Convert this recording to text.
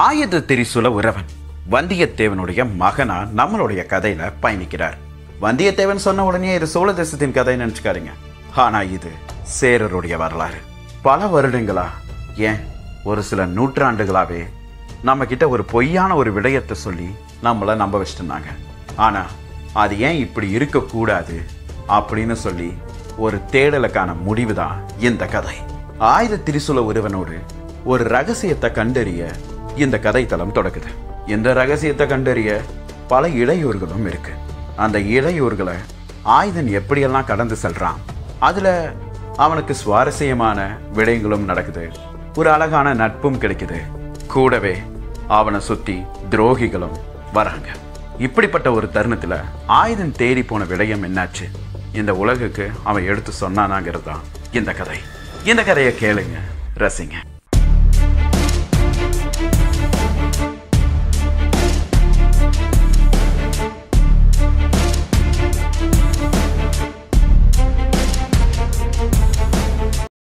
ஆயுத திரிசூல உறவன் வந்தியத்தேவனுடைய மகனா நம்மளுடைய கதையில பயணிக்கிறார். வந்தியத்தேவன் சொன்ன உடனே இது சோழ தேசத்தின் கதை நினைச்சுக்காருங்க. ஆனா இது சேரருடைய வரலாறு. பல வருடங்களா, ஏன் ஒரு சில நூற்றாண்டுகளாவே நம்ம கிட்ட ஒரு பொய்யான ஒரு விடயத்தை சொல்லி நம்மளை நம்ப வச்சுட்டாங்க. ஆனா அது ஏன் இப்படி இருக்கக்கூடாது அப்படின்னு சொல்லி ஒரு தேடலுக்கான முடிவு தான் இந்த கதை. ஆயுத திரிசூல உறவனோடு ஒரு ரகசியத்தை கண்டறிய இந்த கதை தளம் தொடக்குது. இந்த ரகசியத்தை கண்டறிய பல இடையூறுகளும் இருக்கு. அந்த இடையூறுகளை ஆயுதன் எப்படியெல்லாம் கடந்து செல்றான், அதுல அவனுக்கு சுவாரஸ்யமான விடயங்களும் நடக்குது, ஒரு அழகான நட்பும் கிடைக்குது. கூடவே அவனை சுத்தி துரோகிகளும் வராங்க. இப்படிப்பட்ட ஒரு தருணத்துல ஆயுதன் தேடி போன விடயம் என்னாச்சு, இந்த உலகுக்கு அவன் எடுத்து சொன்னானாங்கிறது தான் இந்த கதை. இந்த கதையை கேளுங்க, ரசிங்க.